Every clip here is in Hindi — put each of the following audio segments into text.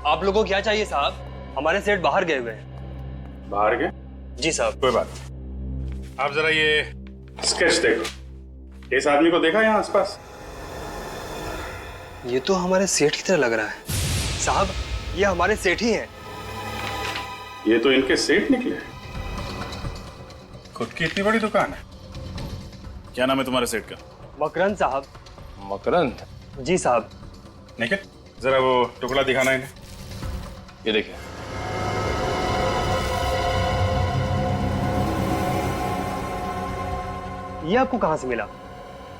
आप लोगों को क्या चाहिए साहब? हमारे सेठ बाहर गए हुए हैं। बाहर गए? जी साहब। कोई बात नहीं। आप जरा ये स्केच देखो। इस आदमी को देखा यहाँ आसपास? ये तो हमारे सेठ की तरह लग रहा है साहब। ये हमारे सेठ ही हैं। ये तो इनके सेठ निकले। खुद की इतनी बड़ी दुकान है। क्या नाम है तुम्हारे सेठ का? मकरंद साहब। मकरंद? जी साहब। निखिल, जरा वो टुकड़ा दिखाना इन्हें। ये देखिए। ये आपको कहाँ से मिला?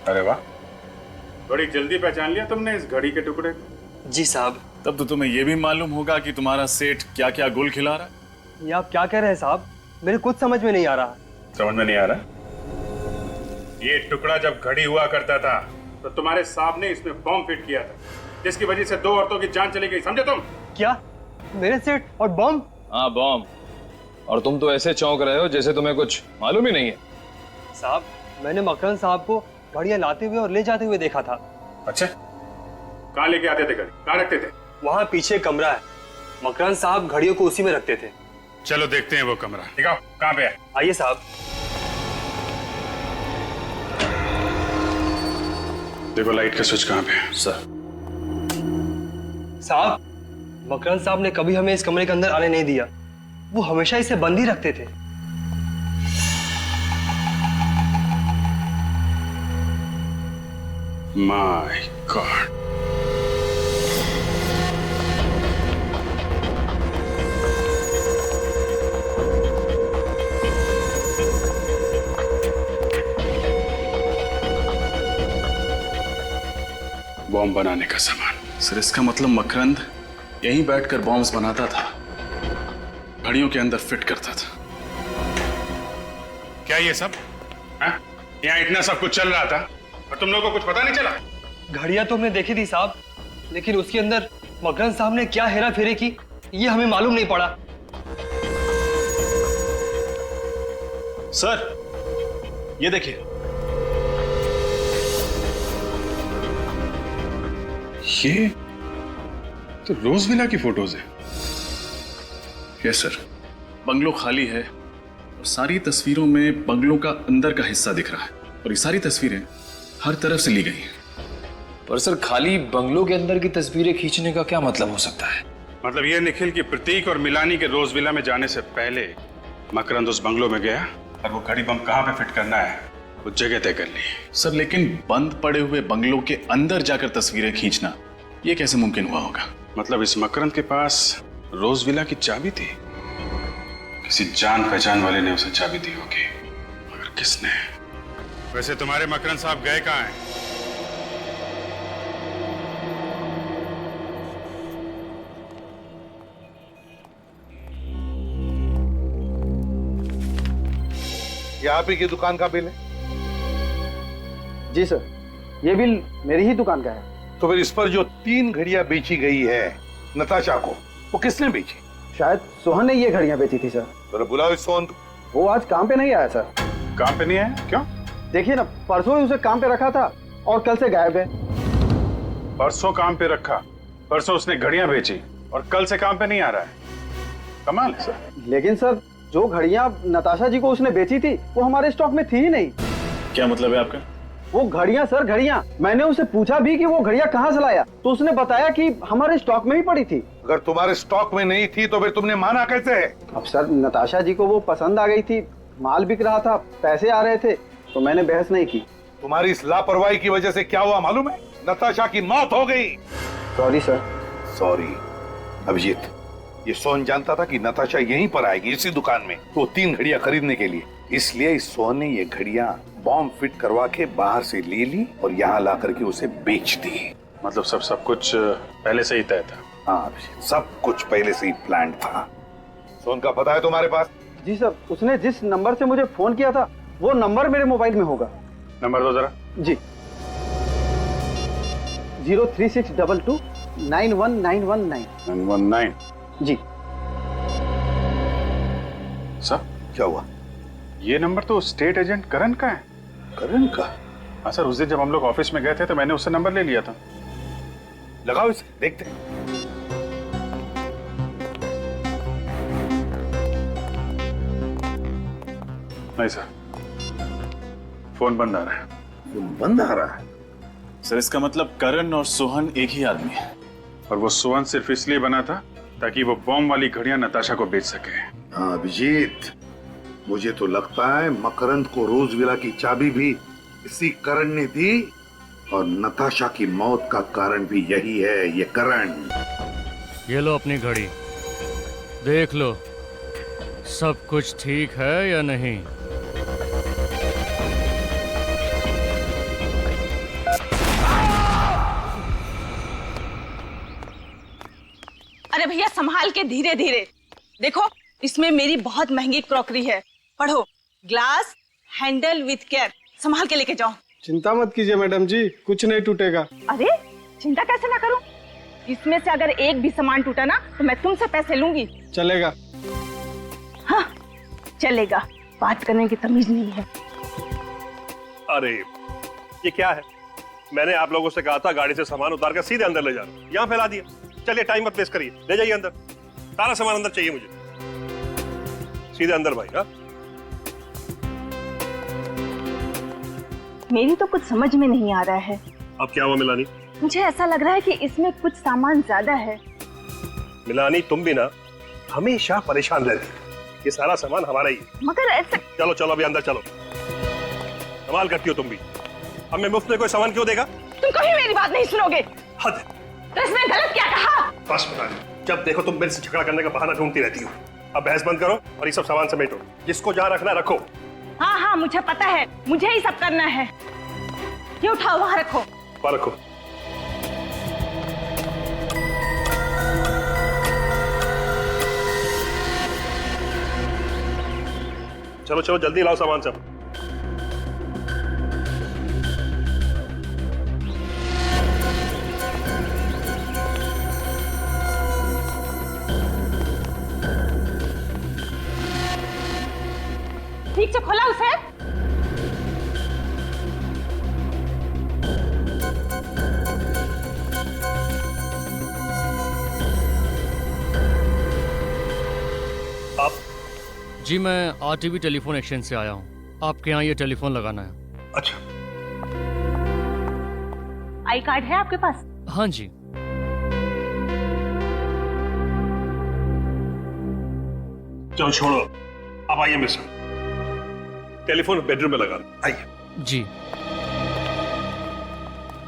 अरे वाह, बड़ी जल्दी पहचान लिया तुमने इस घड़ी के टुकड़े को। जी साहब। तब तो तुम्हें यह भी मालूम होगा कि तुम्हारा सेठ क्या क्या गुल खिला रहा है। ये आप क्या कह रहे हैं साहब? मेरे कुछ समझ में नहीं आ रहा। समझ में नहीं आ रहा? ये टुकड़ा जब घड़ी हुआ करता था तो तुम्हारे साहब ने इसमें बॉम्ब फिट किया था, जिसकी वजह से 2 औरतों की जान चली गई, समझे तुम? क्या? मेरे सेठ और बॉम्ब? हाँ, बॉम्ब। और तुम तो ऐसे चौंक रहे हो जैसे तुम्हें कुछ मालूम ही नहीं है। साहब, मैंने मकरंद साहब को घड़ियां लाते हुए और ले जाते हुए देखा था। अच्छा, कहाँ लेके आते थे घड़ी? कहाँ रखते थे? वहाँ पीछे कमरा है। मकरंद साहब घड़ियों को उसी में रखते थे। चलो देखते हैं वो कमरा। दिखाओ कहाँ पे है। आइए साहब। देखो लाइट का स्विच कहाँ पे है। सर, साहब, मकरंद साहब ने कभी हमें इस कमरे के अंदर आने नहीं दिया। वो हमेशा इसे बंद ही रखते थे। My God. बॉम्ब बनाने का सामान। सर, इसका मतलब मकरंद यहीं बैठकर बॉम्ब्स बनाता था, घड़ियों के अंदर फिट करता था। क्या ये सब? यहाँ इतना सब कुछ चल रहा था और तुम लोगों को कुछ पता नहीं चला? घड़ियां तो हमने देखी थी साहब, लेकिन उसके अंदर मकरंद साहब ने क्या हेरा फेरी की, ये हमें मालूम नहीं पड़ा। सर, ये देखिए। ये तो रोज विला की फोटोज है। यस सर, बंगलो खाली है और सारी तस्वीरों में बंगलों का अंदर का हिस्सा दिख रहा है, और ये सारी तस्वीरें हर तरफ से ली गई हैं। पर सर, खाली बंगलों के अंदर की तस्वीरें खींचने का क्या मतलब हो सकता है? मतलब ये निखिल की प्रतीक और मिलानी के रोज विला में जाने से पहले मकरंद उस बंगलो में गया और वो घड़ी बम कहाँ पे फिट करना है वो जगह तय कर ली। सर, लेकिन बंद पड़े हुए बंगलों के अंदर जाकर तस्वीरें खींचना ये कैसे मुमकिन हुआ होगा? मतलब इस मकरंद के पास रोज विला की चाबी थी। किसी जान पहचान वाले ने उसे चाबी दी होगी, मगर किसने? वैसे तुम्हारे मकरंद साहब गए कहाँ हैं? ये आप ही की दुकान का बिल है? जी सर, ये बिल मेरी ही दुकान का है। तो फिर इस पर जो 3 घड़ियां बेची गई है नताशा को, वो किसने बेची? शायद सोहन ने ये घड़ियां बेची थी सर। तो बुलाओ इस सोहन को। वो आज काम पे नहीं आया सर। काम पे नहीं आया? क्यों? देखिए ना, परसों ही उसे काम पे रखा था और कल से गायब है। परसों काम पे रखा, परसों उसने घड़ियां बेची और कल से काम पे नहीं आ रहा है। कमाल है सर। लेकिन सर, जो घड़ियां नताशा जी को उसने बेची थी वो हमारे स्टॉक में थी ही नहीं। क्या मतलब है आपका? वो घड़ियां सर, घड़ियां। मैंने उसे पूछा भी कि वो घड़ियां कहाँ से लाया, तो उसने बताया कि हमारे स्टॉक में ही पड़ी थी। अगर तुम्हारे स्टॉक में नहीं थी तो फिर तुमने माना कैसे? अब सर, नताशा जी को वो पसंद आ गई थी, माल बिक रहा था, पैसे आ रहे थे, तो मैंने बहस नहीं की। तुम्हारी इस लापरवाही की वजह से क्या हुआ मालूम है? नताशा की मौत हो गई। Sorry sir. सॉरी अभिजीत, ये सोहन जानता था कि नताशा यहीं पर आएगी इसी दुकान में, तो 3 घड़ियां खरीदने के लिए, इसलिए इस सोहन ने ये घड़ियां बॉम्ब फिट करवा के बाहर से ले ली और यहाँ ला करके उसे बेच दी। मतलब सब कुछ पहले से ही तय था? हाँ अभिजीत, सब कुछ पहले से ही प्लान था। सोहन का पता है तुम्हारे पास? जी सर, उसने जिस नंबर से मुझे फोन किया था वो नंबर मेरे मोबाइल में होगा। नंबर दो जरा। जी, 03622 91919। 919। जी सर, क्या हुआ? ये नंबर तो स्टेट एजेंट करण का है। करण का? हाँ सर, उस दिन जब हम लोग ऑफिस में गए थे तो मैंने उससे नंबर ले लिया था। लगाओ इसे, देखते हैं। नहीं सर, फोन बंद आ रहा है। फोन बंद आ रहा है? सर इसका मतलब करण और सोहन एक ही आदमी है। और वो सोहन सिर्फ इसलिए बना था ताकि वो बॉम्ब वाली घड़ियां नताशा को बेच सके। हाँ अभिजीत, मुझे तो लगता है मकरंद को रोज विला की चाबी भी इसी करण ने दी, और नताशा की मौत का कारण भी यही है, ये करण। ये लो अपनी घड़ी, देख लो सब कुछ ठीक है या नहीं। अरे भैया संभाल के, धीरे धीरे। देखो इसमें मेरी बहुत महंगी क्रॉकरी है, पढ़ो। ग्लास हैंडल विथ केयर, संभाल के लेके जाओ। चिंता मत कीजिए मैडम जी, कुछ नहीं टूटेगा। अरे चिंता कैसे ना करूं? इसमें से अगर एक भी सामान टूटा ना तो मैं तुमसे पैसे लूंगी। चलेगा। हाँ चलेगा, बात करने की तमीज नहीं है। अरे ये क्या है? मैंने आप लोगों से कहा था गाड़ी से सामान उतार कर सीधे अंदर ले जाना, यहाँ फैला दिया। चलिए टाइम मत वेस्ट करिए, ले जाइए अंदर। सारा सामान अंदर चाहिए मुझे, सीधे अंदर भाई। हाँ मेरी तो कुछ समझ में नहीं आ रहा है। अब क्या हुआ मिलानी? मुझे ऐसा लग रहा है कि इसमें कुछ सामान ज्यादा है। मिलानी तुम भी ना हमेशा परेशान रहती है। ये सारा सामान हमारा ही है। मगर ऐसा चलो चलो अभी अंदर चलो। कमाल करती हो तुम भी। अब मैं मुफ्त में कोई सामान क्यों देगा? तुम कभी मेरी बात नहीं सुनोगे। हद है। तो इसमें गलत क्या कहा? बस मिलानी, जब देखो तुम मेरे से झगड़ा करने का बहाना ढूंढती रहती हो। अब बहस बंद करो और ये सब सामान समेटो। जिसको जहाँ रखना रखो। हाँ हाँ मुझे पता है, मुझे ही सब करना है। ये उठाओ, वहां रखो। वहाँ रखो। चलो चलो जल्दी लाओ सामान सब। ठीक से खोला उसे। आप? जी मैं आरटीवी टेलीफोन एक्सचेंज से आया हूँ, आपके यहाँ ये टेलीफोन लगाना है। अच्छा आई कार्ड है आपके पास? हाँ जी। चलो छोड़ो, आप आइए मेरे साथ। टेलीफोन बेडरूम में लगा लो, आइए। जी।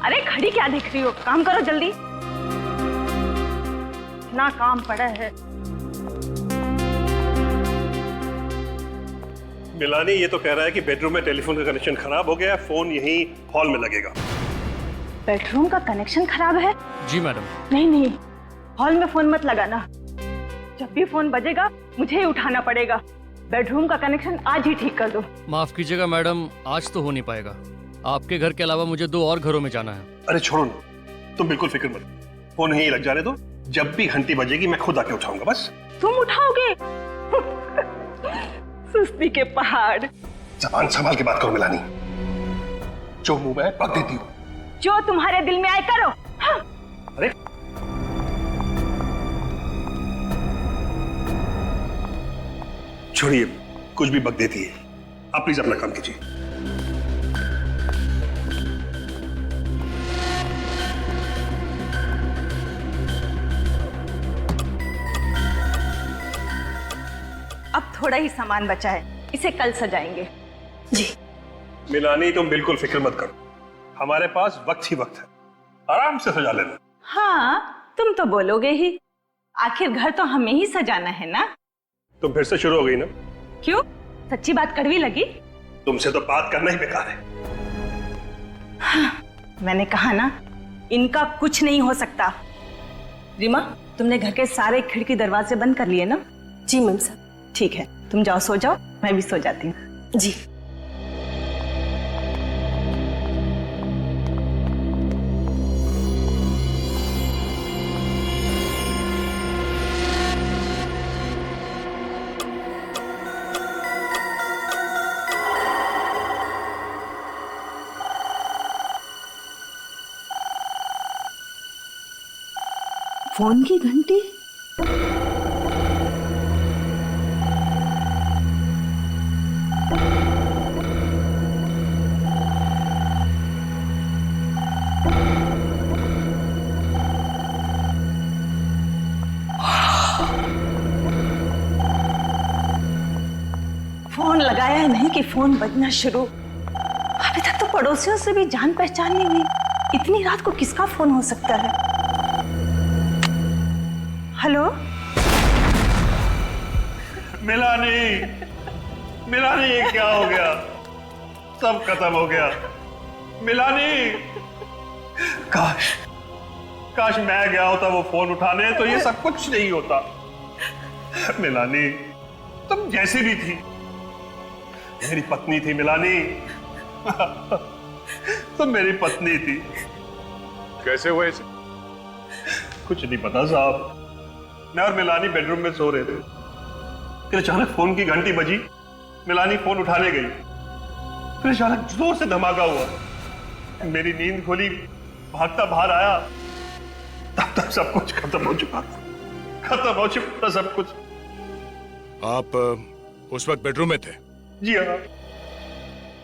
अरे घड़ी क्या देख रही हो, काम करो जल्दी। इतना काम पड़ा है। मिलानी ये तो कह रहा है कि बेडरूम में टेलीफोन का कनेक्शन खराब हो गया, फोन यहीं हॉल में लगेगा। बेडरूम का कनेक्शन खराब है? जी मैडम। नहीं नहीं, हॉल में फोन मत लगाना। जब भी फोन बजेगा मुझे ही उठाना पड़ेगा। बेडरूम का कनेक्शन आज ही ठीक कर दो। माफ कीजिएगा मैडम, आज तो हो नहीं पाएगा। आपके घर के अलावा मुझे 2 और घरों में जाना है। अरे छोड़ो ना, तुम बिल्कुल फिक्र मत, फोन यहीं लग जाने दो। जब भी घंटी बजेगी मैं खुद आके उठाऊंगा। बस तुम उठाओगे? सुस्ती के पहाड़। जबान संभाल के बात करो मिलानी, जो मुंह में पक देती हो। जो तुम्हारे दिल में आए करो। हाँ। अरे छोड़िए, कुछ भी बक देती है। आप प्लीज अपना काम कीजिए। अब थोड़ा ही सामान बचा है, इसे कल सजाएंगे। जी मिलानी तुम बिल्कुल फिक्र मत करो, हमारे पास वक्त ही वक्त है, आराम से सजा लेना। हाँ तुम तो बोलोगे ही, आखिर घर तो हमें ही सजाना है ना। तुम फिर से शुरू हो गई ना? क्यों, सच्ची बात कड़वी लगी? तुमसे तो बात करना ही बेकार है। हाँ, मैंने कहा ना, इनका कुछ नहीं हो सकता। रीमा, तुमने घर के सारे खिड़की दरवाजे बंद कर लिए ना? जी मैम साहब। ठीक है, तुम जाओ सो जाओ, मैं भी सो जाती हूँ। जी। फोन की घंटी। लगाया है नहीं कि फोन बजना शुरू। अभी तक तो पड़ोसियों से भी जान पहचान नहीं हुई। इतनी रात को किसका फोन हो सकता है? हेलो मिलानी, मिलानी ये क्या हो गया? सब खत्म हो गया। मिलानी, काश काश मैं गया होता वो फोन उठाने तो ये सब कुछ नहीं होता। मिलानी, तुम जैसी भी थी मेरी पत्नी थी। मिलानी तुम मेरी पत्नी थी। कैसे हुए इसे? कुछ नहीं पता साहब। मैं और मिलानी बेडरूम में सो रहे थे, फिर अचानक फोन की घंटी बजी। मिलानी फोन उठाने गई, फिर अचानक जोर से धमाका हुआ। मेरी नींद खुली, भागता बाहर आया, तब तक सब कुछ खत्म हो चुका था। खत्म हो चुका था सब कुछ। आप उस वक्त बेडरूम में थे? जी हाँ।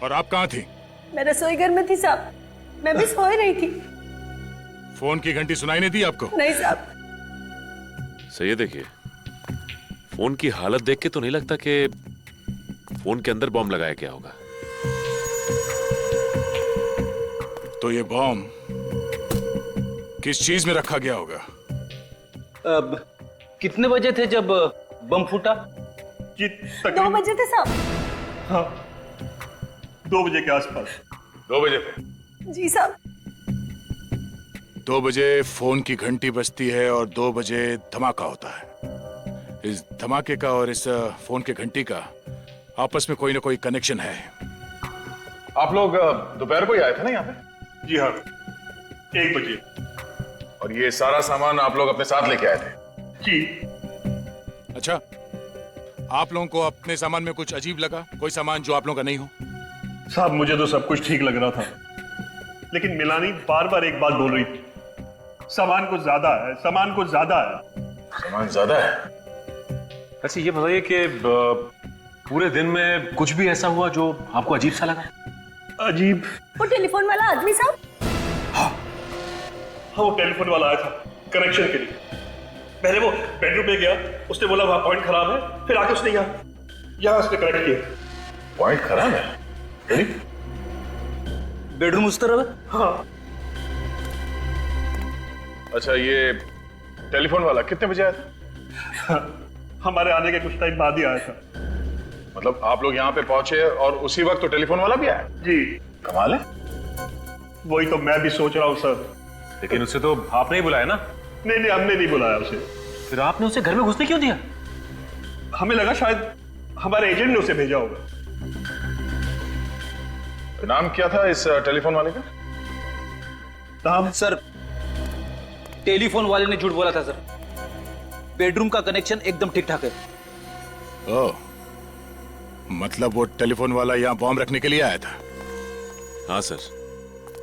और आप कहाँ थी? मैं रसोई घर में थी साहब, मैं भी सो ही रही थी। फोन की घंटी सुनाई नहीं दी आपको? नहीं साहब। सही है, देखिए फोन की हालत देख के तो नहीं लगता कि फोन के अंदर बॉम्ब लगाया गया होगा। तो ये बॉम्ब किस चीज में रखा गया होगा? अब कितने बजे थे जब बम फूटा? जी 2 बजे थे साहब। हाँ, 2 बजे के आसपास। 2 बजे थे? जी साहब। 2 बजे फोन की घंटी बजती है और 2 बजे धमाका होता है। इस धमाके का और इस फोन के घंटी का आपस में कोई ना कोई कनेक्शन है। आप लोग दोपहर को ही आए थे ना यहाँ पे? जी हाँ, 1 बजे। और ये सारा सामान आप लोग अपने साथ लेके आए थे? जी। अच्छा, आप लोगों को अपने सामान में कुछ अजीब लगा? कोई सामान जो आप लोगों का नहीं हो? साहब मुझे तो सब कुछ ठीक लग रहा था, लेकिन मिलानी बार बार एक बात बोल रही थी, सामान कुछ ज्यादा है, सामान कुछ ज्यादा है। सामान ज्यादा है? अच्छा ये बताइए कि पूरे दिन में कुछ भी ऐसा हुआ जो आपको अजीब सा लगा? अजीब? वो टेलीफोन वाला आदमी साहब। हाँ, वो टेलीफोन वाला आया था कनेक्शन के लिए। पहले वो बेडरूम में गया, उसने बोला वहां पॉइंट खराब है, फिर आके उसने यहाँ उसने कनेक्ट किया। पॉइंट खराब है? बेडरूम उस तरफ है? हाँ। अच्छा, ये टेलीफोन वाला कितने बजे आया था? हमारे आने के कुछ टाइम बाद ही आया था। मतलब आप लोग यहाँ पे पहुंचे और उसी वक्त तो टेलीफोन वाला भी आया? जी। कमाल है। वही तो मैं भी सोच रहा हूँ सर। लेकिन उसे तो आपने ही बुलाया ना? नहीं नहीं, हमने नहीं बुलाया उसे। फिर आपने उसे घर में घुसने क्यों दिया? हमें लगा शायद हमारे एजेंट ने उसे भेजा होगा। नाम क्या था इस टेलीफोन वाले का? नाम? सर, टेलीफोन वाले ने झूठ बोला था सर। बेडरूम का कनेक्शन एकदम ठीक ठाक है। ओह, मतलब वो टेलीफोन वाला यहाँ बॉम्ब रखने के लिए आया था? हाँ सर,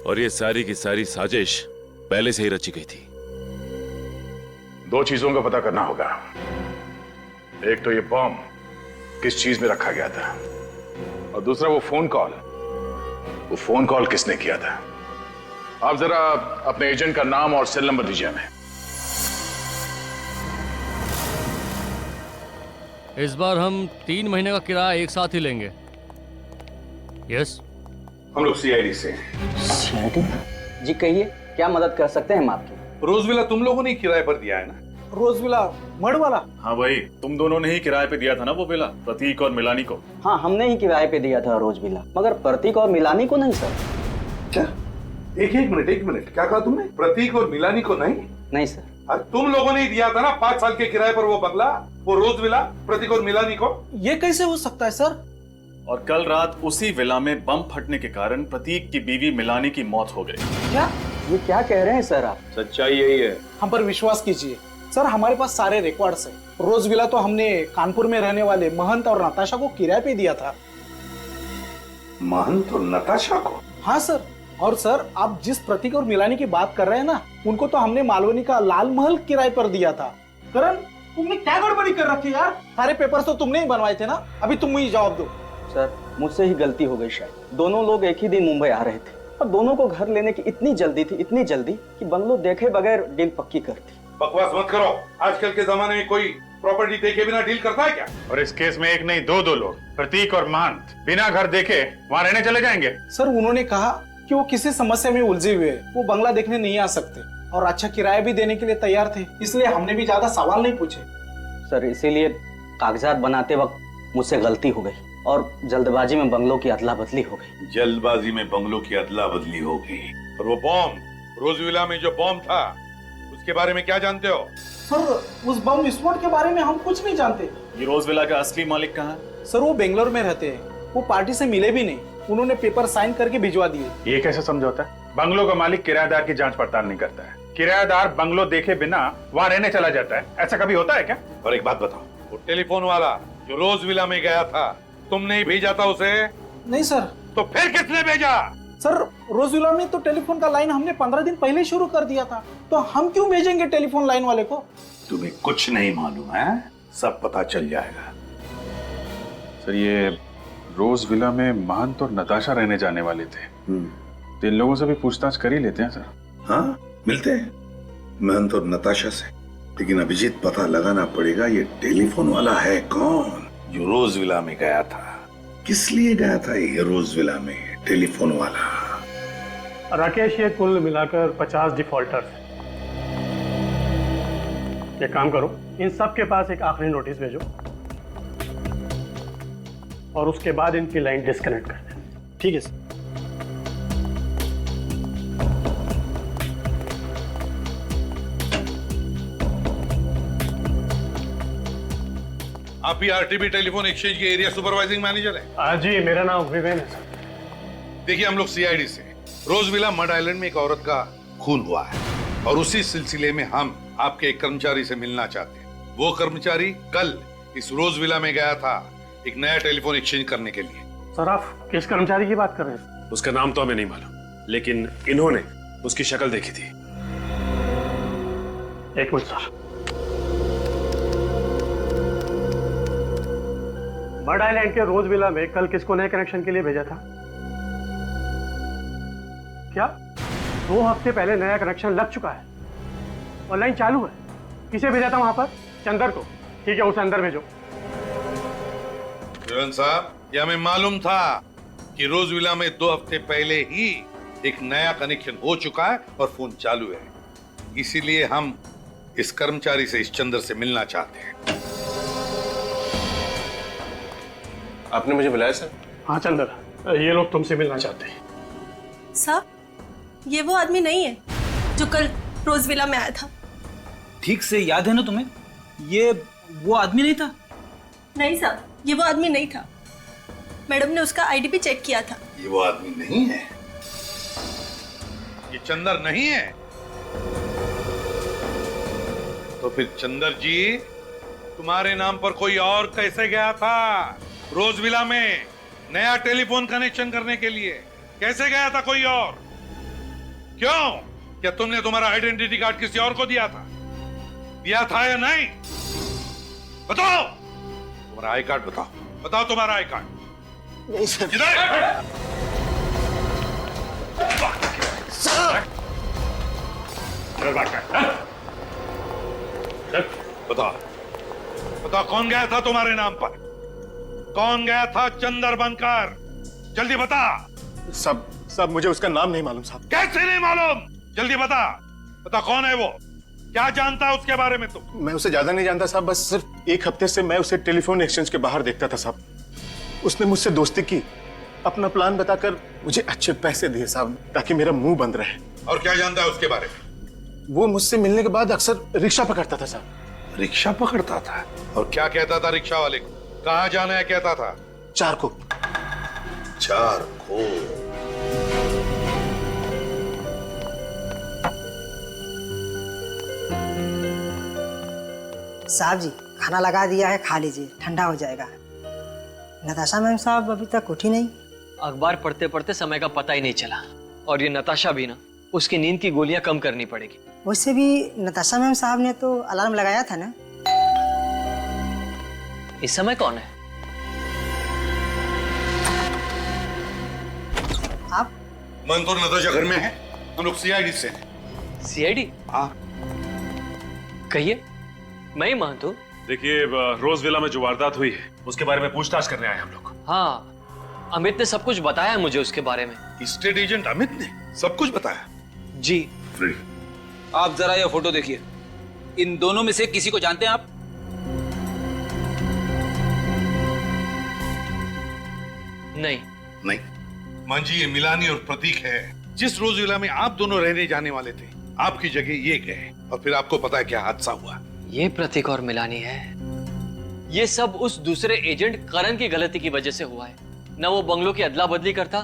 और ये सारी की सारी साजिश पहले से ही रची गई थी। 2 चीजों का पता करना होगा। एक तो ये बॉम्ब किस चीज में रखा गया था, और दूसरा वो फोन कॉल किसने किया था। आप जरा अपने एजेंट का नाम और सेल नंबर दीजिए हमें। इस बार हम 3 महीने का किराया एक साथ ही लेंगे। यस, हम लोग सीआईडी से। जी कहिए, क्या मदद कर सकते हैं हम आपकी? रोजविला तुम लोगों ने किराए पर दिया है ना? रोजविला मड़ वाला? हाँ भाई, तुम दोनों ने ही किराए पे दिया था ना वो विला, प्रतीक और मिलानी को। हाँ, हमने ही किराए पे दिया था रोज विला, मगर प्रतीक और मिलानी को नहीं सर। क्या? एक मिनट, क्या कहा तुमने? प्रतीक और मिलानी को नहीं? नहीं सर। अरे तुम लोगों ने ही दिया था ना 5 साल के किराए पर वो बंगला, वो रोज विला, प्रतीक और मिलानी को। ये कैसे हो सकता है सर? और कल रात उसी विला में बम फटने के कारण प्रतीक की बीवी मिलानी की मौत हो गई। क्या? ये क्या कह रहे हैं सर आप? सच्चाई यही है। हम पर विश्वास कीजिए सर, हमारे पास सारे रिकॉर्ड्स हैं। रोज विला तो हमने कानपुर में रहने वाले महंत और नताशा को किराए पे दिया था। महंत और नताशा को? हाँ सर। और सर, आप जिस प्रतीक और मिलानी की बात कर रहे हैं ना, उनको तो हमने मालवनी का लाल महल किराए पर दिया था। करण, तुमने क्या गड़बड़ी कर रखी यार? सारे पेपर्स तो तुमने ही बनवाए थे ना। अभी तुम मुझे जवाब दो। सर, मुझसे ही गलती हो गई शायद। दोनों लोग एक ही दिन मुंबई आ रहे थे और दोनों को घर लेने की इतनी जल्दी थी कि बंगलो देखे बगैर डील पक्की कर दी। बकवास मत करो। आजकल के जमाने में कोई प्रॉपर्टी देखे बिना डील करता है क्या? और इस केस में एक नहीं दो लोग, प्रतीक और महंत, बिना घर देखे वहां रहने चले जाएंगे। सर उन्होंने कहा कि वो किसी समस्या में उलझे हुए हैं, वो बंगला देखने नहीं आ सकते और अच्छा किराया भी देने के लिए तैयार थे, इसलिए हमने भी ज्यादा सवाल नहीं पूछे। सर इसीलिए कागजात बनाते वक्त मुझसे गलती हो गई और जल्दबाजी में बंगलों की अदला बदली हो गई। जल्दबाजी में बंगलों की अदला बदली हो गई। और वो बॉम्ब, रोज विला में जो बॉम्ब था, उसके बारे में क्या जानते हो? सर उस बम विस्फोट के बारे में हम कुछ नहीं जानते। ये रोज विला का असली मालिक कहाँ है? सर वो बेंगलोर में रहते हैं, वो पार्टी से मिले भी नहीं, उन्होंने पेपर साइन करके भिजवा दिए। ये कैसे समझौता है? बंगलों का मालिक किराएदार की जांच पड़ताल नहीं करता है, किराएदार बंगलो देखे बिना वहां रहने चला जाता है, ऐसा कभी होता है क्या? और एक बात बताओ, वो टेलीफोन वाला जो रोज विला में गया था, तुमने ही भेजा था उसे? नहीं सर। तो फिर किसने भेजा? सर रोज विला में तो टेलीफोन का लाइन हमने 15 दिन पहले शुरू कर दिया था, तो हम क्यों भेजेंगे टेलीफोन लाइन वाले को? तुम्हें कुछ नहीं मालूम है, सब पता चल जाएगा। सर ये रोज विला में महंत और नताशा रहने जाने वाले थे, तो इन लोगों से भी पूछताछ कर ही लेते हैं सर। हाँ मिलते हैं महंत और नताशा से, लेकिन अभिजीत पता लगाना पड़ेगा ये टेलीफोन वाला है कौन जो रोज विला में गया था, किस लिए गया था ये रोज विला में टेलीफोन वाला। राकेश ये कुल मिलाकर 50 डिफॉल्टर्स हैं। एक काम करो, इन सब के पास एक आखिरी नोटिस भेजो और उसके बाद इनकी लाइन डिस्कनेक्ट कर देना। ठीक है सर। आप ही आरटीबी टेलीफोन एक्सचेंज के एरिया सुपरवाइजिंग मैनेजर हैं? जी मेरा नाम विवेन है सर। देखिए हम लोग सीआईडी से, रोज विला मड आइलैंड में एक औरत का खून हुआ है और उसी सिलसिले में हम आपके एक कर्मचारी से मिलना चाहते हैं। वो कर्मचारी कल इस रोज विला में गया था एक नया टेलीफोन एक्सचेंज करने के लिए। सर आप किस कर्मचारी की बात कर रहे हैं? उसका नाम तो हमें नहीं मालूम, लेकिन इन्होंने उसकी शक्ल देखी थी। एक मिनट सर। मड आइलैंड के रोज विला में कल किसको नए कनेक्शन के लिए भेजा था? क्या 2 हफ्ते पहले नया कनेक्शन लग चुका है और लाइन चालू है? किसे भेजा था वहां पर? चंदर को। ठीक है उसे अंदर भेजो। विवेन साहब, ये हमें मालूम था कि रोज विला में 2 हफ्ते पहले ही एक नया कनेक्शन हो चुका है और फोन चालू है, इसीलिए हम इस कर्मचारी से, इस चंदर से मिलना चाहते हैं। आपने मुझे बुलाया सर? हाँ चंदर, ये लोग तुमसे मिलना चाहते हैं। साहब ये वो आदमी नहीं है जो कल रोज विला में आया था। ठीक से याद है ना तुम्हें? ये वो आदमी नहीं था? नहीं साहब ये वो आदमी नहीं था, मैडम ने उसका आईडी भी चेक किया था। ये वो आदमी नहीं है, ये चंदर नहीं है। तो फिर चंदर जी तुम्हारे नाम पर कोई और कैसे गया था रोज विला में नया टेलीफोन कनेक्शन करने के लिए? कैसे गया था कोई और? क्यों? क्या तुमने तुम्हारा आइडेंटिटी कार्ड किसी और को दिया था? दिया था या नहीं? बताओ तुम्हारा आई कार्ड, बताओ बताओ तुम्हारा आई कार्ड। नहीं सर। बताओ बताओ कौन गया था तुम्हारे नाम पर? कौन गया था चंदर बनकर? जल्दी बता। सब मुझे उसका नाम नहीं मालूम साहब। कैसे नहीं मालूम? जल्दी बता, बता कौन है वो? क्या जानता है उसके बारे में तुम? मैं उसे ज्यादा नहीं जानता साहब, बस सिर्फ 1 हफ्ते से मैं उसे टेलीफोन एक्सचेंज के बाहर देखता था साहब। उसने मुझसे दोस्ती की, अपना प्लान बताकर मुझे अच्छे पैसे दिए साहब, ताकि मेरा मुंह बंद रहे। और क्या जानता है उसके बारे में? वो मुझसे मिलने के बाद अक्सर रिक्शा पकड़ता था साहब। रिक्शा पकड़ता था? और क्या कहता था रिक्शा वाले को? कहाँ जाना है कहता था? चारको। साहब जी खाना लगा दिया है, खा लीजिए, ठंडा हो जाएगा। नताशा मैम साहब अभी तक उठी नहीं। अखबार पढ़ते पढ़ते समय का पता ही नहीं चला, और ये नताशा भी ना, उसकी नींद की गोलियां कम करनी पड़ेगी। वैसे भी नताशा मैम साहब ने तो अलार्म लगाया था ना। इस समय कौन है? आप? मन तो नताशा घर में है, हम लोग सीआईडी से हैं। सीआईडी? हाँ। कहिए, मैं ही महंत हूँ। देखिए, रोज विला में जो वारदात हुई है उसके बारे में पूछताछ करने आए हम लोग। हाँ, अमित ने सब कुछ बताया मुझे उसके बारे में। स्टेट एजेंट अमित ने सब कुछ बताया? जी। फ्रेडी, आप जरा ये फोटो देखिए। इन दोनों में से किसी को जानते हैं आप? नहीं। नहीं। मांझी, ये मिलानी और प्रतीक है। जिस रोज विला में आप दोनों रहने जाने वाले थे, आपकी जगह ये गए और फिर आपको पता है क्या हादसा हुआ। ये प्रतीक और मिलानी है। ये सब उस दूसरे एजेंट करण की गलती की वजह से हुआ है। न वो बंगलों की अदला बदली करता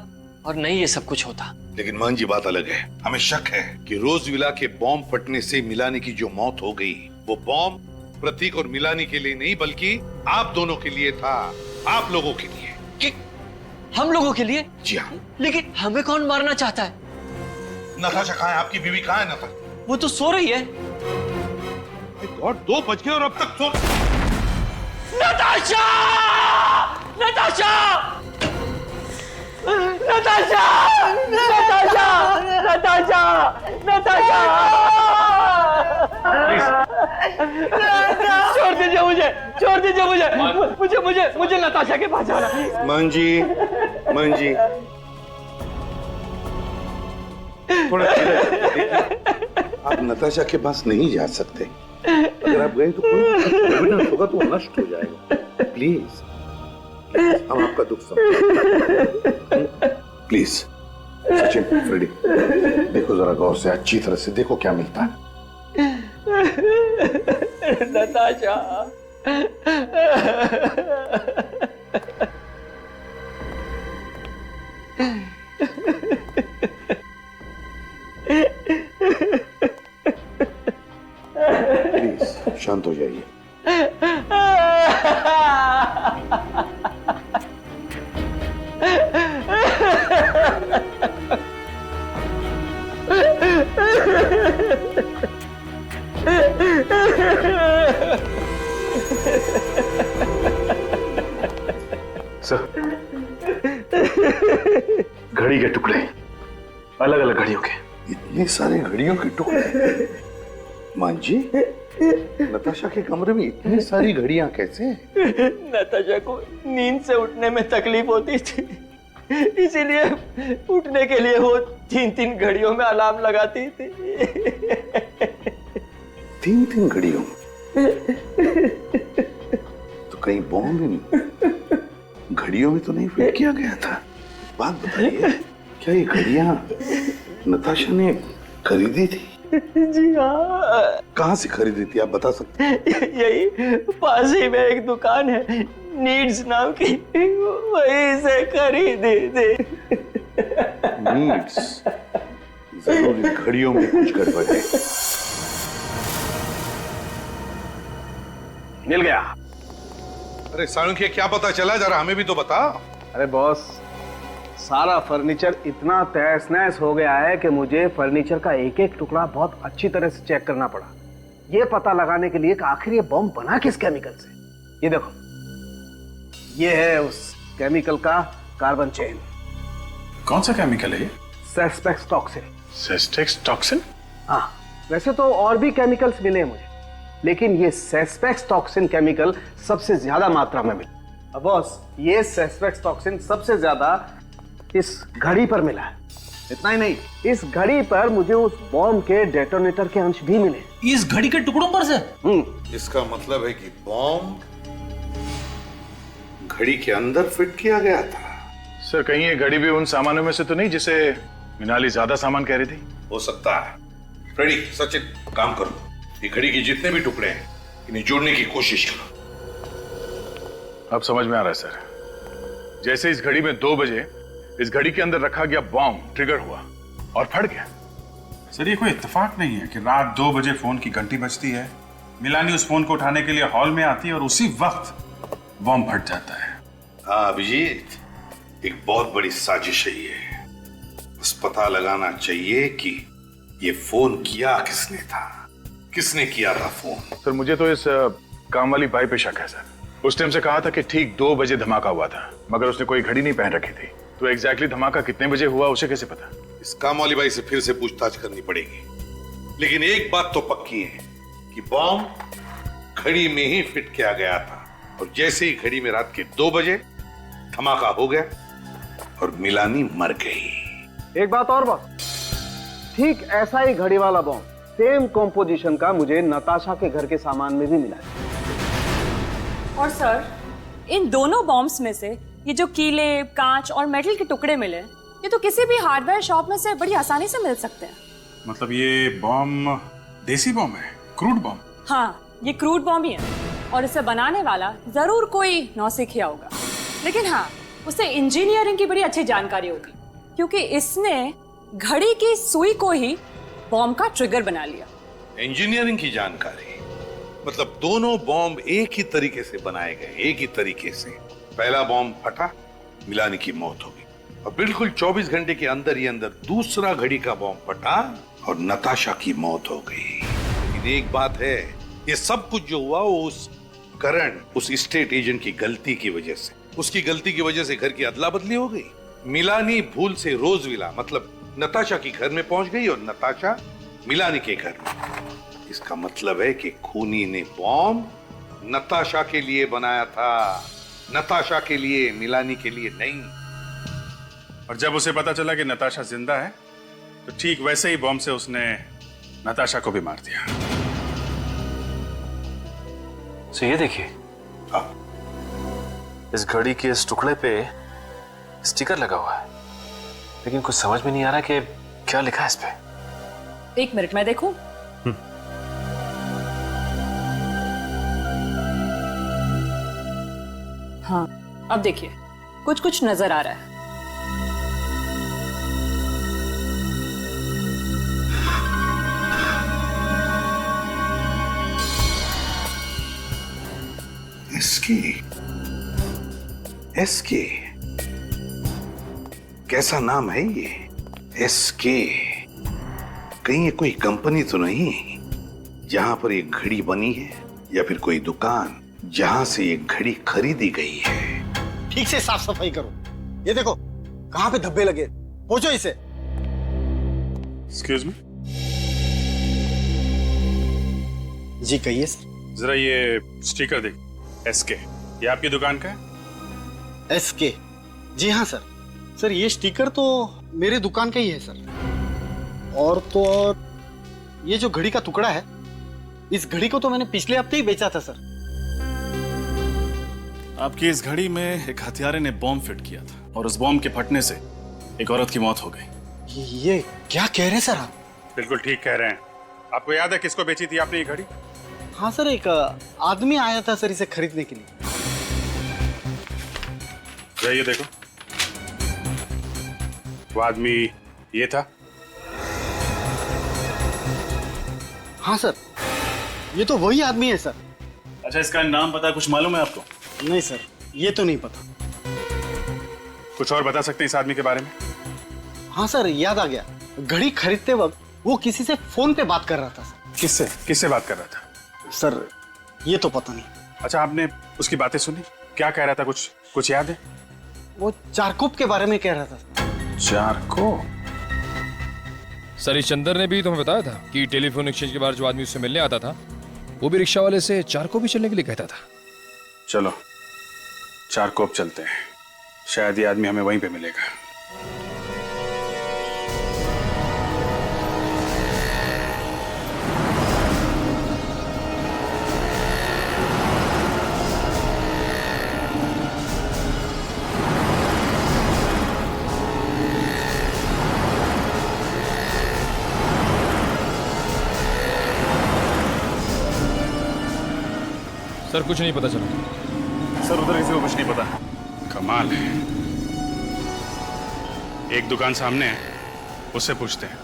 और नहीं ये सब कुछ होता। लेकिन मांझी, बात अलग है। हमें शक है कि रोज विला के बॉम्ब फटने से मिलानी की जो मौत हो गई, वो बॉम्ब प्रतीक और मिलानी के लिए नहीं बल्कि आप दोनों के लिए था। आप लोगों के लिए। कि हम लोगों के लिए? जी हाँ। लेकिन हमें कौन मारना चाहता है? नताशा कहाँ है? आपकी बीवी कहाँ है? नताशा वो तो सो रही है। गॉड, 2 बज गए और अब तक सो। नताशा! नताशा! नताशा! नताशा! नताशा! नताशा! छोड़ दीजिए मुझे, छोड़ दीजिए मुझे, मुझे मुझे मुझे नताशा के पास जाना है। मांझी, मांझी, थोड़ा आप नताशा के पास नहीं जा सकते। अगर आप गए तो कोई एविडेंस होगा तो नष्ट हो जाएगा। प्लीज, हम आपका दुख समझें। प्लीज सचिन, फ्रेडी, देखो जरा गौर से, अच्छी तरह से देखो क्या मिलता है। नताशा, प्लीज शांत हो जाइए। सर, घड़ी के टुकड़े, अलग अलग घड़ियों के। इतने सारे घड़ियों के टुकड़े? मांझी, नताशा के कमरे में इतनी सारी घड़ियां कैसे? नताशा को नींद से उठने में तकलीफ होती थी, इसीलिए उठने के लिए वो 3-3 घड़ियों में अलार्म लगाती थी। 3-3 घड़ियों? तो कहीं बॉम्ब इन घड़ियों में तो नहीं फिट किया गया था? बात बताइए, क्या ये घड़ियां नताशा ने खरीदी थी? जी हाँ। कहाँ से खरीदी थी, आप बता सकते हैं? यही पास ही में एक दुकान है, नीड्स नाम की, वहीं से खरीदी थी। नीड्स? जरूर इन घड़ियों में कुछ गड़बड़ है। मिल गया। अरे साळुंखे, क्या पता चला? जरा हमें भी तो बता। अरे बॉस, सारा फर्नीचर इतना तहस नहस हो गया है कि मुझे फर्नीचर का एक एक टुकड़ा बहुत अच्छी तरह से चेक करना पड़ा, ये पता लगाने के लिए कि आखिर ये बॉम्ब बना किस केमिकल से। ये देखो, ये है उस केमिकल का कार्बन चेन। कौन सा केमिकल है ये? सेस्पेक्स टॉक्सिन। सेस्पेक्स टॉक्सिन? हाँ, वैसे तो और भी केमिकल्स मिले मुझे, लेकिन ये सेस्पेक्स टॉक्सिन केमिकल सबसे ज्यादा मात्रा में मिला। अब बॉस, ये सेस्पेक्स टॉक्सिन सबसे ज्यादा इस घड़ी पर मिला है। इतना ही नहीं, इस घड़ी पर मुझे उस बॉम्ब के डेटोनेटर के अंश भी मिले। इस घड़ी के टुकड़ों पर से? इसका मतलब है कि बॉम्ब घड़ी के अंदर फिट किया गया था। सर, कहीं ये घड़ी भी उन सामानों में से तो नहीं जिसे मिनाली ज्यादा सामान कह रही थी? हो सकता है। फ्रेडी, सचिन, काम करो, ये घड़ी के जितने भी टुकड़े हैं इन्हें जोड़ने की कोशिश करो। अब समझ में आ रहा है सर। जैसे इस घड़ी में 2 बजे इस घड़ी के अंदर रखा गया बॉम्ब ट्रिगर हुआ और फट गया। सर, ये कोई इत्तेफाक नहीं है कि रात 2 बजे फोन की घंटी बजती है, मिलानी उस फोन को उठाने के लिए हॉल में आती है और उसी वक्त बॉम्ब फट जाता है। हाँ अभिजीत, एक बहुत बड़ी साजिश है ये। बस पता लगाना चाहिए कि ये फोन किया किसने था, किसने किया था फोन। सर, मुझे तो इस काम वाली बाई पे शक है सर। उस टाइम से कहा था कि ठीक 2 बजे धमाका हुआ था, मगर उसने कोई घड़ी नहीं पहन रखी थी, तो एग्जैक्टली धमाका कितने बजे हुआ उसे कैसे पता? इस काम वाली बाई से फिर से पूछताछ करनी पड़ेगी। लेकिन एक बात तो पक्की है कि बॉम्ब घड़ी में ही फिट किया गया था और जैसे ही घड़ी में रात के 2 बजे धमाका हो गया और मिलानी मर गई। एक बात और बॉस, ठीक ऐसा ही घड़ी वाला बॉम्ब सेम कॉम्पोजिशन का मुझे नताशा के घर के सामान में भी मिला है। और सर, इन दोनों बॉम्ब्स में से ये जो कीले, कांच और मेटल के टुकड़े मिले, ये तो किसी भी हार्डवेयर शॉप में से बड़ी आसानी से मिल सकते हैं। मतलब ये बॉम्ब देसी बॉम्ब है, क्रूड बॉम्ब? हाँ, ये क्रूड बॉम्ब ही है और इसे बनाने वाला जरूर कोई नौसिखिया होगा, लेकिन हाँ, उसे इंजीनियरिंग की बड़ी अच्छी जानकारी होगी, क्योंकि इसने घड़ी की सुई को ही बॉम्ब का ट्रिगर बना लिया। इंजीनियरिंग की जानकारी मतलब दोनों बॉम्ब एक ही तरीके से बनाए गए, एक ही तरीके से। पहला बॉम्ब फटा, मिलानी की मौत हो गई और बिल्कुल 24 घंटे के अंदर ही अंदर दूसरा घड़ी का बॉम्ब फटा और नताशा की मौत हो गई। लेकिन एक बात है, ये सब कुछ जो हुआ वो उस करण, उस स्टेट एजेंट की गलती की वजह से, उसकी गलती की वजह से घर की अदला बदली हो गई। मिलानी भूल से रोजविला मतलब नताशा के घर में पहुंच गई और नताशा मिलानी के घर में। इसका मतलब है कि खूनी ने बॉम्ब नताशा के लिए बनाया था, नताशा के लिए, मिलानी के लिए नहीं। और जब उसे पता चला कि नताशा जिंदा है तो ठीक वैसे ही बॉम्ब से उसने नताशा को भी मार दिया। तो ये देखिए, इस घड़ी के इस टुकड़े पे स्टिकर लगा हुआ है, लेकिन कुछ समझ में नहीं आ रहा कि क्या लिखा है इस पे। 1 मिनट में देखूं। हाँ, अब देखिए, कुछ कुछ नजर आ रहा है। एसके कैसा नाम है ये? एसके कहीं ये कोई कंपनी तो नहीं जहां पर एक घड़ी बनी है, या फिर कोई दुकान जहां से ये घड़ी खरीदी गई है? ठीक से साफ सफाई करो। ये देखो कहां पे धब्बे लगे, पोंछो इसे। एक्सक्यूज मी जी, कहिए सर। जरा ये स्टिकर देख, एसके, ये आपकी दुकान का है? एसके? जी हाँ सर। सर ये स्टिकर तो मेरे दुकान का ही है सर। और तो और ये जो घड़ी का टुकड़ा है, इस घड़ी को तो मैंने पिछले हफ्ते ही बेचा था सर। आपकी इस घड़ी में एक हथियारे ने बॉम्ब फिट किया था और उस बॉम्ब के फटने से एक औरत की मौत हो गई। ये क्या कह रहे हैं सर आप? बिल्कुल ठीक कह रहे हैं। आपको याद है किसको बेची थी आपने ये घड़ी? हाँ सर, एक आदमी आया था सर इसे खरीदने के लिए। ये देखो, वो आदमी ये था। हाँ सर, ये तो वही आदमी है सर। अच्छा, इसका नाम पता कुछ मालूम है आपको? नहीं सर, ये तो नहीं पता। कुछ और बता सकते हैं इस आदमी के बारे में? हाँ सर, याद आ गया। घड़ी खरीदते वक्त वो किसी से फोन पे बात कर रहा था सर। किससे किससे बात कर रहा था सर? ये तो पता नहीं। अच्छा, आपने उसकी बातें सुनी? क्या कह रहा था, कुछ याद है? वो चारकोप के बारे में कह रहा था। चारकोप? सर, इस चंदर ने भी तुम्हें बताया था कि टेलीफोन एक्सचेंज के बाहर जो आदमी उससे मिलने आता था, वो भी रिक्शा वाले से चारकोप भी चलने के लिए कहता था। चलो चारकोप चलते हैं, शायद ये आदमी हमें वहीं पे मिलेगा। सर, कुछ नहीं पता चला। सर, उधर किसी को कुछ नहीं पता। कमाल है। एक दुकान सामने है, उससे पूछते हैं।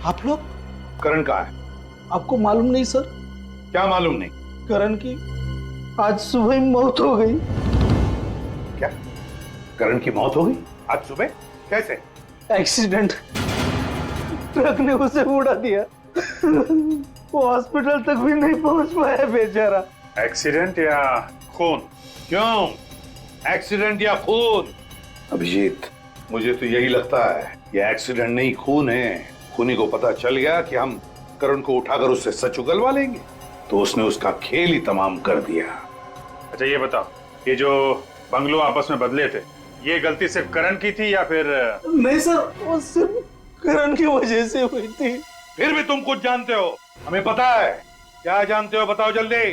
आप लोग? करण कहाँ है? आपको मालूम नहीं सर? क्या मालूम नहीं? करण की आज सुबह ही मौत हो गई। क्या? करण की मौत हो गई आज सुबह? कैसे? एक्सीडेंट, ट्रक ने उसे उड़ा दिया। वो हॉस्पिटल तक भी नहीं पहुंच पाया बेचारा। एक्सीडेंट या खून? क्यों? एक्सीडेंट या खून? अभिजीत, मुझे तो यही लगता है ये एक्सीडेंट नहीं, खून है। खूनी को पता चल गया कि हम करण को उठाकर उससे सच उगलवा लेंगे, तो उसने उसका खेल ही तमाम कर दिया। अच्छा ये बताओ, ये जो बंगलो आपस में बदले थे, ये गलती सिर्फ करण की थी या फिर? नहीं सर, वो सिर्फ करण की वजह से हुई थी। फिर भी तुम कुछ जानते हो, हमें पता है। क्या जानते हो बताओ जल्दी।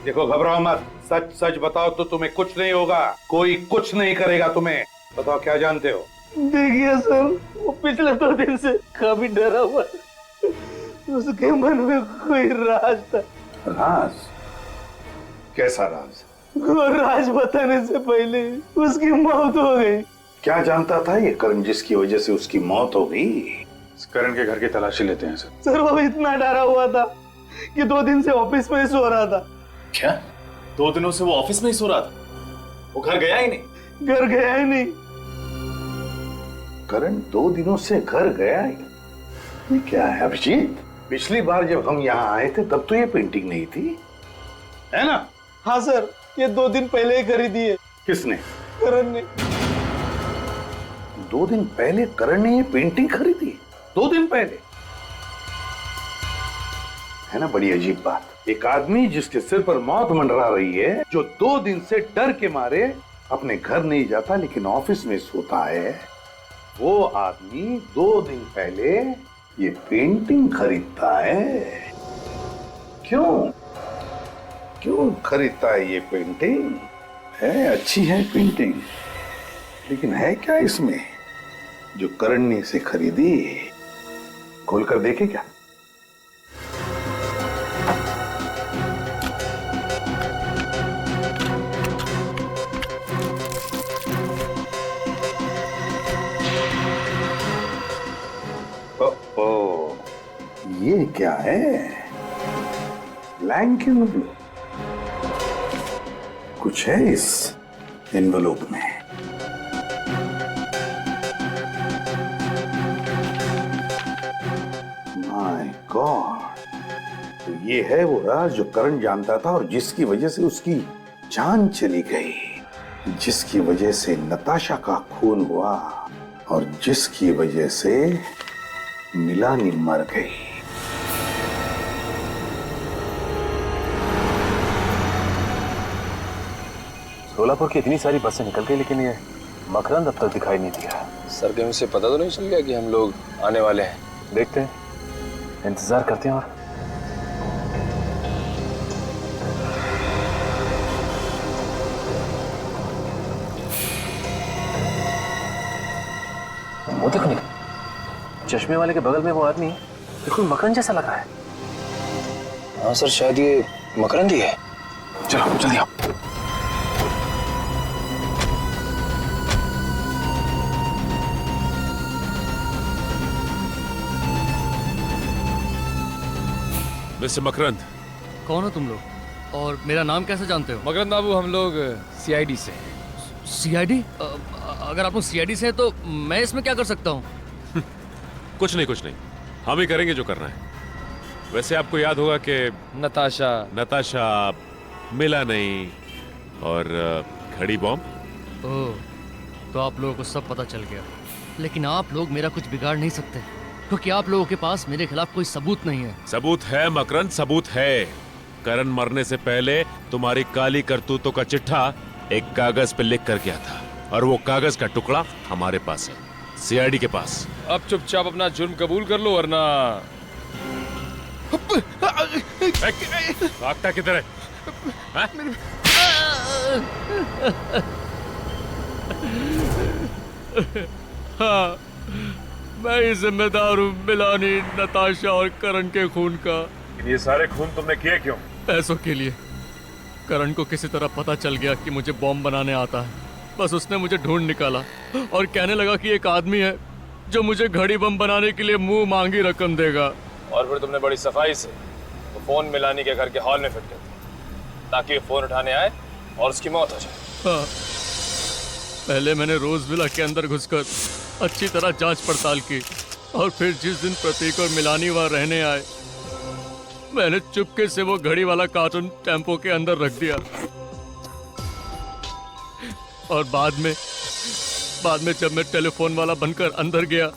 देखो घबराओ मत, सच सच बताओ तो तुम्हें कुछ नहीं होगा, कोई कुछ नहीं करेगा तुम्हें। बताओ क्या जानते हो। देखिए सर, वो पिछले 2 दिन से काफी डरा हुआ है। उसके मन में कोई राज था। राज? कैसा राज? वो राज बताने से पहले उसकी मौत हो गई। क्या जानता था ये करण जिसकी वजह से उसकी मौत हो गई? करण के घर की तलाशी लेते हैं सर। सर वो इतना डरा हुआ था कि 2 दिन से ऑफिस में ही सो रहा था। क्या 2 दिनों से वो ऑफिस में ही सो रहा था? वो घर गया ही नहीं? घर गया ही नहीं। करण 2 दिनों से घर गया ही? ये क्या है अभिजीत? पिछली बार जब हम यहाँ आए थे तब तो ये पेंटिंग नहीं थी, है ना? हाँ सर, ये 2 दिन पहले ही खरीदी है। किसने? करण ने। 2 दिन पहले करण ने ये पेंटिंग खरीदी? 2 दिन पहले? है ना बड़ी अजीब बात। एक आदमी जिसके सिर पर मौत मंडरा रही है, जो 2 दिन से डर के मारे अपने घर नहीं जाता लेकिन ऑफिस में सोता है, वो आदमी 2 दिन पहले ये पेंटिंग खरीदता है। क्यों क्यों खरीदता है ये पेंटिंग? है अच्छी है पेंटिंग, लेकिन है क्या इसमें जो करण ने इसे खरीदी? खोलकर देखे क्या? ओ, ये क्या है? Blank envelope. कुछ है इस एनवलप में। माय गॉड, तो ये है वो राज जो करण जानता था और जिसकी वजह से उसकी जान चली गई, जिसकी वजह से नताशा का खून हुआ और जिसकी वजह से मिलानी मर गई। सोलापुर की इतनी सारी बसें निकल गई, लेकिन ये मकरंद अब तक दिखाई नहीं दिया। सर कहीं उसे पता तो नहीं चल गया कि हम लोग आने वाले हैं? देखते हैं, इंतजार करते हैं। और वो देखो निकल, चश्मे वाले के बगल में वो आदमी बिल्कुल मकरंद जैसा लग रहा है। हाँ सर, शायद ये मकरंद ही है। चलो जल्दी आओ। मिस्टर मकरंद। कौन हो तुम लोग और मेरा नाम कैसे जानते हो? मकरंद बाबू, हम लोग सीआईडी से। सीआईडी? अगर आप लोग सीआईडी से हैं तो मैं इसमें क्या कर सकता हूँ? कुछ नहीं, हम ही करेंगे जो करना है। वैसे आपको याद होगा कि नताशा मिला नहीं और घड़ी बॉम्ब। ओह, तो आप लोगों को सब पता चल गया। लेकिन आप लोग मेरा कुछ बिगाड़ नहीं सकते, क्योंकि आप लोगों के पास मेरे खिलाफ कोई सबूत नहीं है। सबूत है मकरंद, सबूत है। करण मरने से पहले तुम्हारी काली करतूतों का चिट्ठा एक कागज पे लिख कर गया था, और वो कागज का टुकड़ा हमारे पास है, सीआईडी के पास। अब चुपचाप अपना जुर्म कबूल कर लो, वरना भागता किधर है? हाँ, मैं ही जिम्मेदार हूँ मिलानी, नताशा और करण के खून का। ये सारे खून तुमने किए क्यों? पैसों के लिए। करण को किसी तरह पता चल गया कि मुझे बॉम्ब बनाने आता है। बस उसने मुझे ढूंढ निकाला और कहने लगा कि एक आदमी है जो मुझे घड़ी बम बनाने के लिए मुंह मांगी रकम देगा। और फिर तुमने बड़ी सफाई से वो फोन मिलानी के घर के हॉल में फिट कर दिया, ताकि फोन उठाने आए और उसकी मौत हो जाए। हाँ, पहले मैंने रोज विला के अंदर घुसकर अच्छी तरह जांच पड़ताल की, और फिर जिस दिन प्रतीक और मिलानी वहां रहने आए, मैंने चुपके से वो घड़ी वाला कार्टून टेम्पो के अंदर रख दिया। और बाद में बाद में जब मैं टेलीफोन वाला बनकर अंदर गया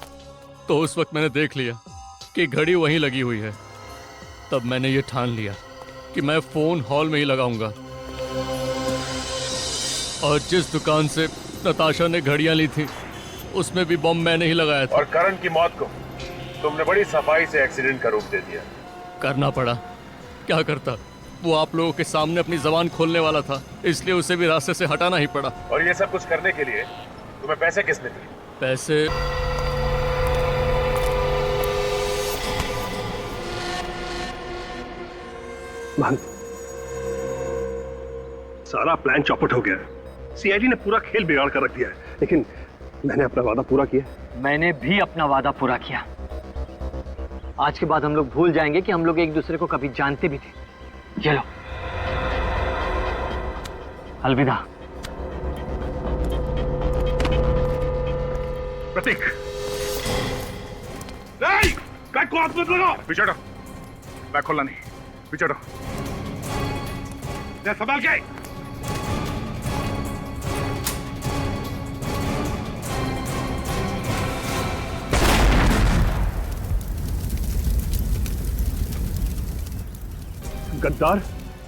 तो उस वक्त मैंने देख लिया कि घड़ी वहीं लगी हुई है। तब मैंने ये ठान लिया कि मैं फोन हॉल में ही लगाऊंगा। और जिस दुकान से नताशा ने घड़ियां ली थी उसमें भी बम मैंने ही लगाया था। और करण की मौत को तुमने बड़ी सफाई से एक्सीडेंट का रूप दे दिया। करना पड़ा, क्या करता, वो आप लोगों के सामने अपनी जबान खोलने वाला था, इसलिए उसे भी रास्ते से हटाना ही पड़ा। और ये सब कुछ करने के लिए तुम्हें पैसे किसने दिए? पैसे सारा प्लान चौपट हो गया है। सीआईडी ने पूरा खेल बिगाड़ कर रख दिया है, लेकिन मैंने अपना वादा पूरा किया। मैंने भी अपना वादा पूरा किया। आज के बाद हम लोग भूल जाएंगे कि हम लोग एक दूसरे को कभी जानते भी थे। ये लो, अलविदा। प्रतीक, नहीं, बैग को हाथ मत लगाओ। पीछे हटो, बैग खोलना नहीं, पीछे हटो। संभाल के। गद्दार,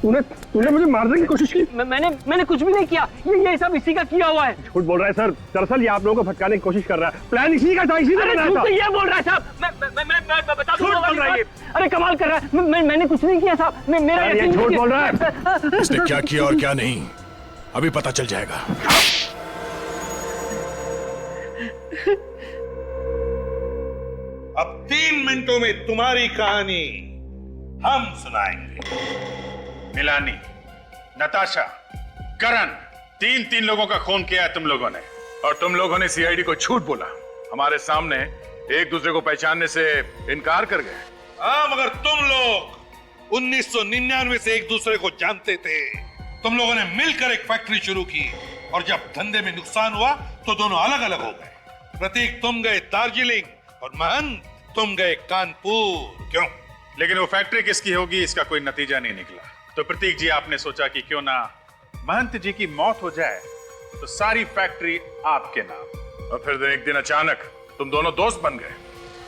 तूने मुझे मारने की कोशिश की। मैंने कुछ भी नहीं किया। ये सब इसी का किया हुआ है। झूठ बोल रहा है सर। दरअसल ये आप लोगों को भटकाने की कोशिश कर रहा है। प्लान इसी का था, इसी ने बनाया था। ये बोल रहा है साहब। मैं बता दूंगा। अरे कमाल कर रहा है। मैंने कुछ नहीं किया साहब। मेरा ये झूठ बोल रहा है। इसने क्या किया और क्या नहीं अभी पता चल जाएगा। अब 3 मिनटों में तुम्हारी कहानी हम सुनाएंगे। मिलानी, नताशा, करण, 3 लोगों का खून किया है तुम लोगों ने। और तुम लोगों ने सीआईडी को झूठ बोला, हमारे सामने एक दूसरे को पहचानने से इनकार कर गए। हाँ, मगर तुम लोग 1999 से एक दूसरे को जानते थे। तुम लोगों ने मिलकर एक फैक्ट्री शुरू की और जब धंधे में नुकसान हुआ तो दोनों अलग अलग हो गए। प्रतीक, तुम गए दार्जिलिंग और महंत, तुम गए कानपुर। क्यों? लेकिन वो फैक्ट्री किसकी होगी इसका कोई नतीजा नहीं निकला। तो प्रतीक जी, आपने सोचा कि क्यों ना महंत जी की मौत हो जाए तो सारी फैक्ट्री आपके नाम। और फिर एक दिन अचानक तुम दोनों दोस्त बन गए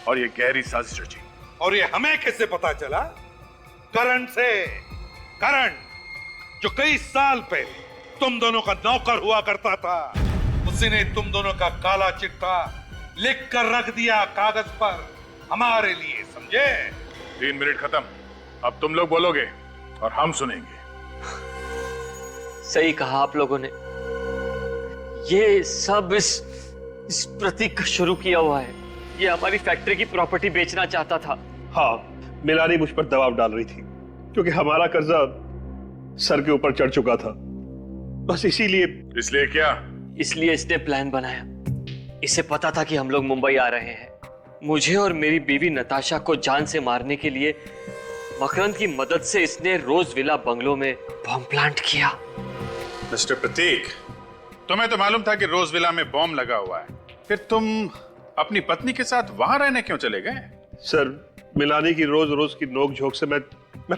और ये गहरी साजिश रची। और ये हमें कैसे पता चला? करण से। करण जो कई साल पहले तुम दोनों का नौकर हुआ करता था, उसी ने तुम दोनों का काला चिट्ठा लिख कर रख दिया कागज पर हमारे लिए, समझे? 3 मिनट खत्म। अब तुम लोग बोलोगे और हम सुनेंगे। सही कहा आप लोगों ने। ये सब इस प्रतीक का शुरू किया हुआ है। ये हमारी फैक्ट्री की प्रॉपर्टी बेचना चाहता था। हाँ, मिलानी मुझ पर दबाव डाल रही थी क्योंकि हमारा कर्जा सर के ऊपर चढ़ चुका था। बस इसीलिए। इसलिए क्या? इसलिए इसने प्लान बनाया। इसे पता था कि हम लोग मुंबई आ रहे हैं। मुझे और मेरी बीवी नताशा को जान से मारने के लिए मकरंद की मदद से इसने रोज विला बंगलो में बॉम्ब प्लांट किया। मिस्टर प्रतीक, तुम्हें तो मालूम था कि रोज विला में बॉम्ब लगा हुआ है, फिर तुम अपनी पत्नी के साथ वहां रहने क्यों चले गए? सर, मिलानी की रोज रोज की नोक झोंक से मैं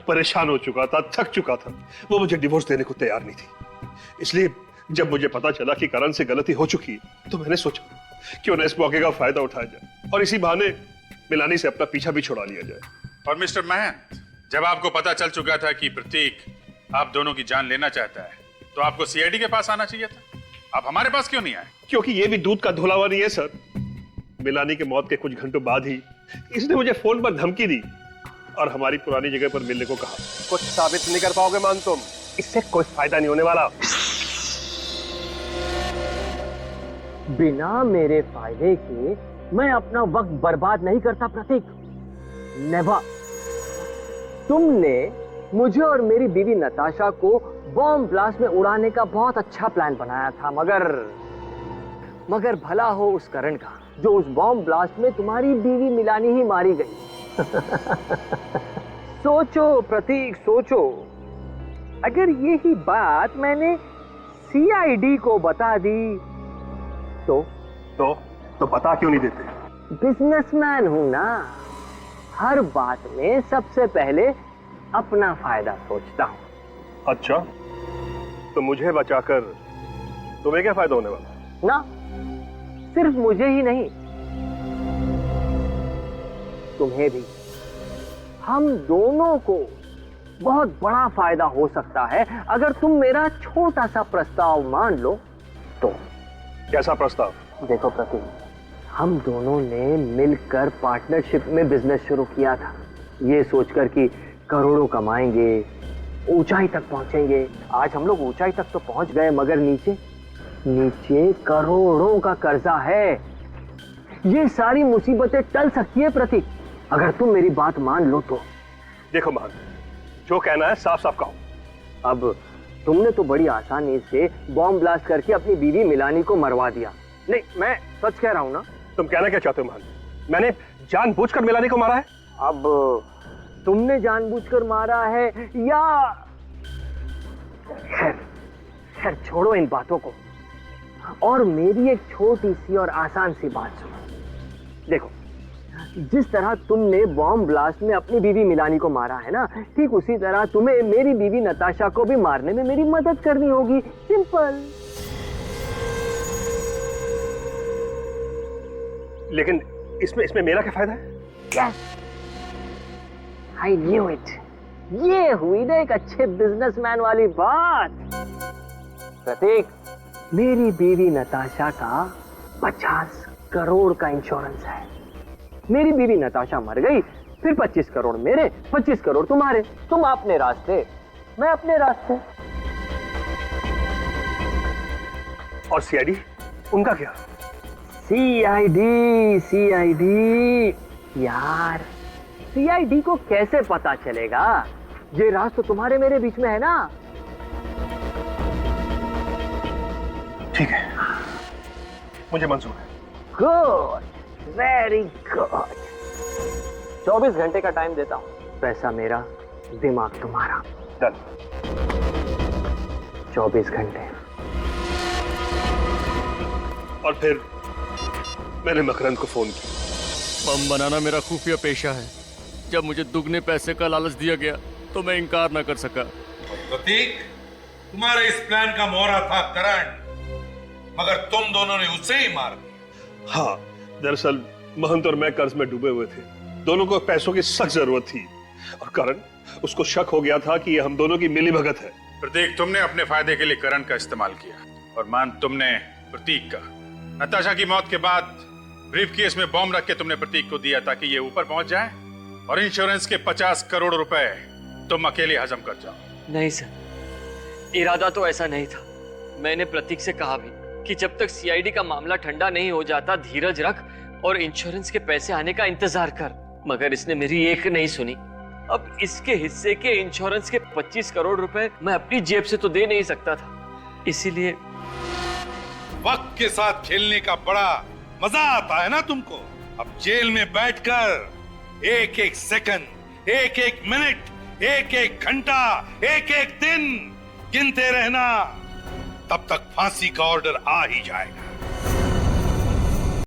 परेशान हो चुका था, थक चुका था। वो मुझे डिवोर्स देने को तैयार नहीं थी। इसलिए जब मुझे पता चला कि करण से गलती हो चुकी है तो मैंने सोचा क्यों ना इस मौके का फायदा उठाया जाए और इसी बहाने मिलानी से अपना पीछा भी छुड़ा लिया जाए। और मिस्टर महंत, जब आपको पता चल चुका था कि प्रतीक आप दोनों की जान लेना चाहता है तो आपको सीआईडी के पास आना चाहिए था। आप हमारे पास क्यों नहीं आए? क्योंकि ये भी दूध का धुलावा नहीं है सर। मिलानी के मौत के कुछ घंटों बाद ही इसने मुझे फोन पर धमकी दी और हमारी पुरानी जगह पर मिलने को कहा। कुछ साबित नहीं कर पाओगे मान तुम, इससे कोई फायदा नहीं होने वाला। बिना मेरे फायदे के मैं अपना वक्त बर्बाद नहीं करता प्रतीक। नेवर। तुमने मुझे और मेरी बीवी नताशा को बॉम्ब ब्लास्ट में उड़ाने का बहुत अच्छा प्लान बनाया था, मगर भला हो उस करण का जो उस बॉम्ब ब्लास्ट में तुम्हारी बीवी मिलानी ही मारी गई। सोचो प्रतीक, सोचो, अगर यही बात मैंने सीआईडी को बता दी तो बता क्यों नहीं देते? बिजनेसमैन हूं ना, हर बात में सबसे पहले अपना फायदा सोचता हूं। अच्छा, तो मुझे बचाकर तुम्हें क्या फायदा होने वाला? ना, सिर्फ मुझे ही नहीं, तुम्हें भी, हम दोनों को बहुत बड़ा फायदा हो सकता है अगर तुम मेरा छोटा सा प्रस्ताव मान लो तो। कैसा प्रस्ताव? देखो प्रतीक, हम दोनों ने मिलकर पार्टनरशिप में बिजनेस शुरू किया था, ये सोचकर कि करोड़ों कमाएंगे, ऊंचाई तक पहुंचेंगे। आज हम लोग ऊंचाई तक तो पहुंच गए, मगर नीचे नीचे करोड़ों का कर्जा है। ये सारी मुसीबतें टल सकती है प्रतीक, अगर तुम मेरी बात मान लो तो। देखो मान, जो कहना है साफ साफ कहो। अब तुमने तो बड़ी आसानी से बॉम्ब ब्लास्ट करके अपनी बीवी मिलानी को मरवा दिया। नहीं, मैं सच कह रहा हूं ना। तुम कहना क्या चाहते हो मान? मैंने जानबूझकर मिलानी को मारा है? अब तुमने जानबूझकर मारा है या खैर छोड़ो इन बातों को, और मेरी एक छोटी सी और आसान सी बात सुनो। देखो, जिस तरह तुमने बॉम्ब ब्लास्ट में अपनी बीवी मिलानी को मारा है ना, ठीक उसी तरह तुम्हें मेरी बीवी नताशा को भी मारने में मेरी मदद करनी होगी। सिंपल। लेकिन इसमें मेरा क्या फायदा है? Yes, I knew it. ये हुई ना एक अच्छे बिजनेसमैन वाली बात। प्रतीक, मेरी बीवी नताशा का 50 करोड़ का इंश्योरेंस है। मेरी बीवी नताशा मर गई, फिर 25 करोड़ मेरे, 25 करोड़ तुम्हारे। तुम अपने रास्ते, मैं अपने रास्ते। और सीआईडी, उनका क्या? सीआईडी यार, सीआईडी को कैसे पता चलेगा? ये राज तो तुम्हारे मेरे बीच में है ना। ठीक है, मुझे मंजूर है। Good, very good. 24 घंटे का टाइम देता हूं। पैसा मेरा, दिमाग तुम्हारा। डन। 24 घंटे। और फिर मैंने मकरंद को फोन किया। बम बनाना मेरा खुफिया पेशा है। जब मुझे दुगने पैसे का लालच दिया गया तो मैं इनकार न कर सका। प्रतीक, तुम्हारे इस प्लान का मोहरा था करण, मगर तुम दोनों ने उसे ही मार दिया। हाँ, दरअसल महंत और मैं कर्ज में डूबे हुए थे। दोनों को पैसों की सख्त जरूरत थी और करण, उसको शक हो गया था कि ये हम दोनों की मिलीभगत है। प्रतीक, तुमने अपने फायदे के लिए करण का इस्तेमाल किया और मान तुमने प्रतीक का। नताशा की मौत के बाद ब्रीफकेस में बॉम्ब रख के तुमने प्रतीक को दिया ताकि ये ऊपर पहुंच जाए और इंश्योरेंस के 50 करोड़ रुपए तुम अकेले हजम कर जाओ। नहीं सर, इरादा तो ऐसा नहीं था। मैंने प्रतीक से कहा भी कि जब तक सीआईडी का मामला ठंडा नहीं हो जाता धीरज रख और इंश्योरेंस के पैसे आने का इंतजार कर, मगर इसने मेरी एक नहीं सुनी। अब इसके हिस्से के इंश्योरेंस के 25 करोड़ रुपए मैं अपनी जेब से तो दे नहीं सकता था, इसीलिए। वक्त के साथ खेलने का बड़ा मजा आता है ना तुमको। अब जेल में बैठकर एक एक सेकंड, एक एक मिनट, एक एक घंटा, एक एक दिन गिनते रहना, तब तक फांसी का ऑर्डर आ ही जाएगा।